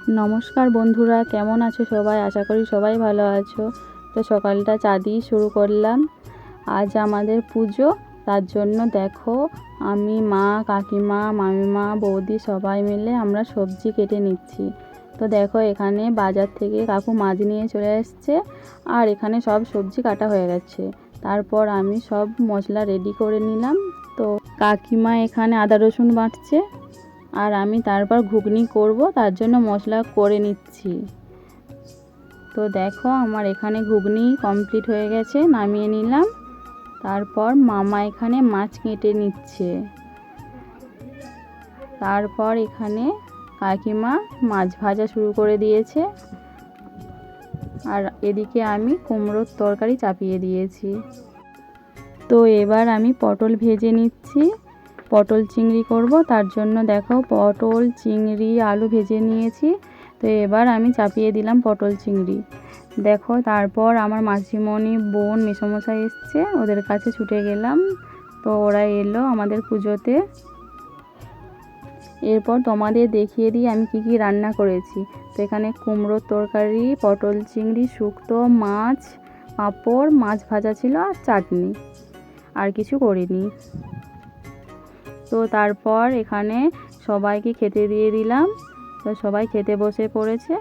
নমস্কার বন্ধুরা, কেমন আছো সবাই? আশা করি সবাই ভালো আছো। তো সকালটা চা দিয়ে শুরু করলাম। আজ আমাদের পুজো, তার জন্য দেখো আমি, মা, কাকিমা, মামিমা, বৌদি সবাই মিলে আমরা সবজি কেটে নিচ্ছি। তো দেখো এখানে বাজার থেকে কাকু মাছ নিয়ে চলে এসছে, আর এখানে সব সবজি কাটা হয়ে গেছে। তারপর আমি সব মশলা রেডি করে নিলাম। তো কাকিমা এখানে আদা রসুন বাটছে, আর আমি তারপর ঘুগনি করব, তার জন্য মশলা করে নিচ্ছি। তো দেখো আমার এখানে ঘুগনি কমপ্লিট হয়ে গেছে, নামিয়ে নিলাম। তারপর মামা এখানে মাছ কেটে নিচ্ছে। তারপর এখানে কাকিমা মাছ ভাজা শুরু করে দিয়েছে, আর এদিকে আমি কুমড়োর তরকারি চাপিয়ে দিয়েছি। তো এবার আমি পটল ভেজে নিচ্ছি, পটল চিংড়ি করব। তার জন্য দেখো পটল, চিংড়ি, আলু ভেজে নিয়েছি। তো এবার আমি চাপিয়ে দিলাম পটল চিংড়ি। দেখো তারপর আমার মাসিমণি, বোন, মেসোমশাই এসছে, ওদের কাছে ছুটে গেলাম। তো ওরা এলো আমাদের পুজোতে। এরপর তোমাদের দেখিয়ে দিই আমি কি কি রান্না করেছি। তো এখানে কুমড়োর তরকারি, পটল চিংড়ি, শুক্তো, মাছ, পাঁপড়, মাছ ভাজা ছিল, আর চাটনি। আর কিছু করিনি। তো তারপর এখানে সবাইকে খেতে দিয়ে দিলাম। তো সবাই খেতে বসে পড়েছে।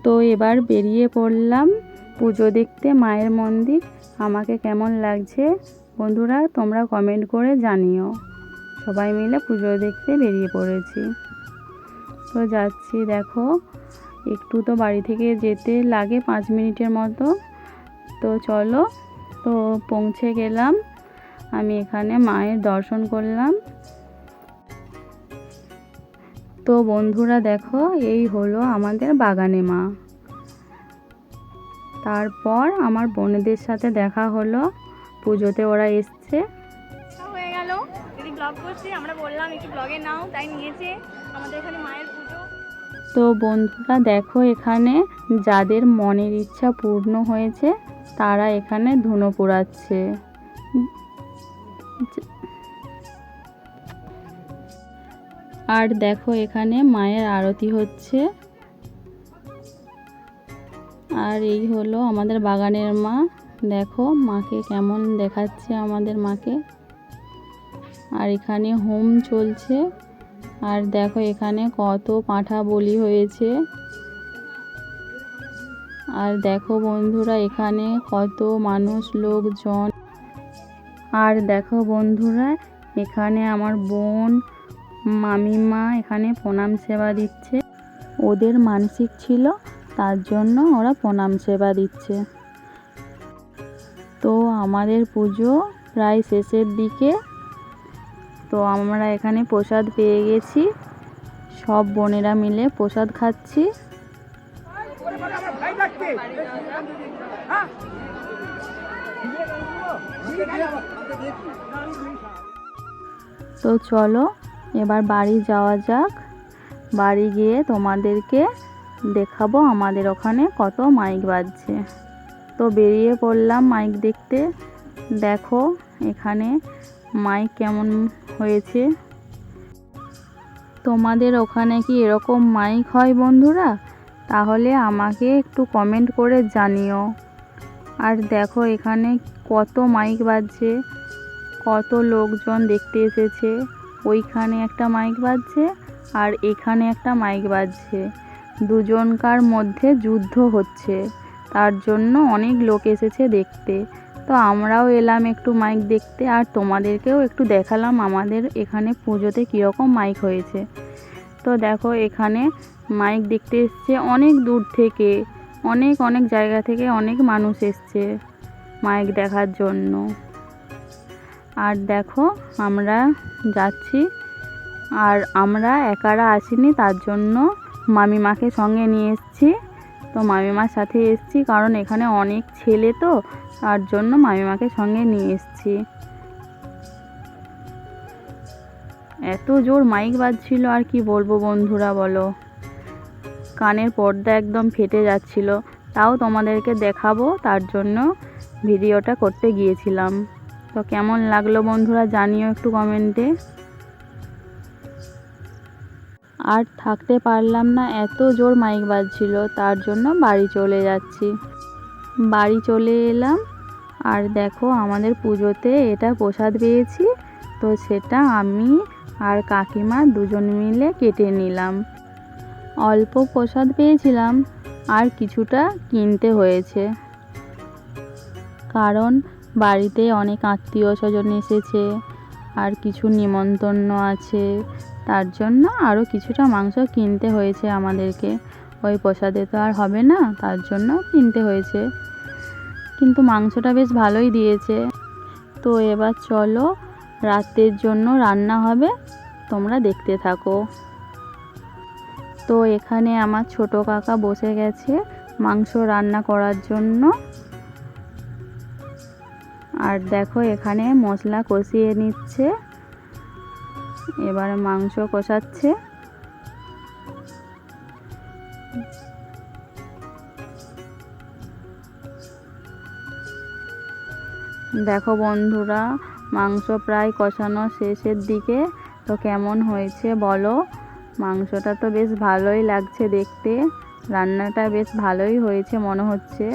তো এবার বেরিয়ে পড়লাম পুজো দেখতে, মায়ের মন্দির। আমাকে কেমন লাগছে বন্ধুরা তোমরা কমেন্ট করে জানিও। সবাই মিলে পুজো দেখতে বেরিয়ে পড়েছি। তো যাচ্ছি, দেখো একটু তো বাড়ি থেকে যেতে লাগে 5 মিনিটের মতো। তো চলো, তো পৌঁছে গেলাম। আমি এখানে মায়ের দর্শন করলাম। তো বন্ধুরা দেখো এই হলো আমাদের বাগানে মা। তারপর আমার বোনেদের সাথে দেখা হলো, পুজোতে ওরা এসছে। হয়ে গেল, দিদি ব্লগ করছে, আমরা বললাম একটু ব্লগে নাও, তাই নিয়েছে। আমাদের এখানে মায়ের পুজো। তো বন্ধুরা দেখো এখানে যাদের মনের ইচ্ছা পূর্ণ হয়েছে তারা এখানে ধুনো পোড়াচ্ছে। আর দেখো এখানে মায়ের আরতি হচ্ছে। আর এই হলো আমাদের বাগানের মা। দেখো মাকে কেমন দেখাচ্ছে আমাদের মাকে। আর এখানে হোম চলছে। আর দেখো এখানে কত পাঁঠা বলি হয়েছে। আর দেখো বন্ধুরা এখানে কত মানুষ, লোকজন। আর দেখো বন্ধুরা এখানে আমার বোন, মামিমা এখানে প্রণাম সেবা দিচ্ছে। ওদের মানসিক ছিল, তার জন্য ওরা প্রণাম সেবা দিচ্ছে। তো আমাদের পুজো প্রায় শেষের দিকে। তো আমরা এখানে প্রসাদ পেয়ে গেছি, সব বোনেরা মিলে প্রসাদ খাচ্ছি। তো চলো এবার বাড়ি যাওয়া যাক। বাড়ি গিয়ে তোমাদেরকে দেখাবো আমাদের ওখানে কত মাইক বাজছে। তো বেরিয়ে পড়লাম মাইক দেখতে। দেখো এখানে মাইক কেমন হয়েছে। তোমাদের ওখানে কি এরকম মাইক হয় বন্ধুরা? তাহলে আমাকে একটু কমেন্ট করে জানিও। আর দেখো এখানে কত মাইক বাজছে, কত লোকজন দেখতে এসেছে। ওইখানে একটা মাইক বাজছে, আর এখানে একটা মাইক বাজছে। দুজনকার মধ্যে যুদ্ধ হচ্ছে, তার জন্য অনেক লোক এসেছে দেখতে। তো আমরাও এলাম একটু মাইক দেখতে, আর তোমাদেরকেও একটু দেখালাম আমাদের এখানে পুজোতে কীরকম মাইক হয়েছে। তো দেখো এখানে মাইক দেখতে এসছে অনেক দূর থেকে, অনেক অনেক জায়গা থেকে অনেক মানুষ এসছে মাইক দেখার জন্য। আর দেখো আমরা যাচ্ছি, আর আমরা একারা আসিনি, তার জন্য মামিমাকে সঙ্গে নিয়ে এসেছি। তো মামিমার সাথে এসেছি কারণ এখানে অনেক ছেলে, তো তার জন্য মামিমাকে সঙ্গে নিয়ে এসেছি। এত জোর মাইক বাজছিল আর কি বলবো বন্ধুরা বলো, কানের পর্দা একদম ফেটে যাচ্ছিল। তাও তোমাদেরকে দেখাবো, তার জন্য ভিডিওটা করতে গিয়েছিলাম। তো কেমন লাগলো বন্ধুরা জানিও একটু কমেন্টে। আর থাকতে পারলাম না, এত জোর মাইক বাজছিল, তার জন্য বাড়ি চলে যাচ্ছি। বাড়ি চলে এলাম আর দেখো আমাদের পুজোতে এটা প্রসাদ পেয়েছি, তো সেটা আমি আর কাকিমা দুজন মিলে কেটে নিলাম। অল্প প্রসাদ পেয়েছিলাম আর কিছুটা কিনতে হয়েছে, কারণ বাড়িতে অনেক আত্মীয় স্বজন এসেছে আর কিছু নিমন্ত্রণ আছে, তার জন্য আরও কিছুটা মাংস কিনতে হয়েছে আমাদেরকে। ওই প্রসাদে তো আর হবে না, তার জন্য কিনতে হয়েছে, কিন্তু মাংসটা বেশ ভালোই দিয়েছে। তো এবার চলো, রাতের জন্য রান্না হবে, তোমরা দেখতে থাকো। তো এখানে আমার ছোট কাকা বসে গেছে মাংস রান্না করার জন্য। আর দেখো এখানে মশলা কষিয়ে নিচ্ছে, এবার মাংস কষাচ্ছে। দেখো বন্ধুরা, মাংস প্রায় কষানো শেষের দিকে। তো কেমন হয়েছে বলো? মাংসটা তো বেশ ভালোই লাগছে দেখতে, রান্নাটা বেশ ভালোই হয়েছে মনে হচ্ছে।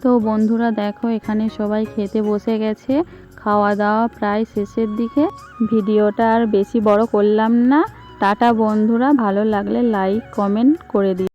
তো বন্ধুরা দেখো এখানে সবাই খেতে বসে গেছে, খাওয়া দাওয়া প্রায় শেষের দিকে। ভিডিওটা আর বেশি বড় করলাম না। টাটা বন্ধুরা, ভালো লাগলে লাইক কমেন্ট করে দিও।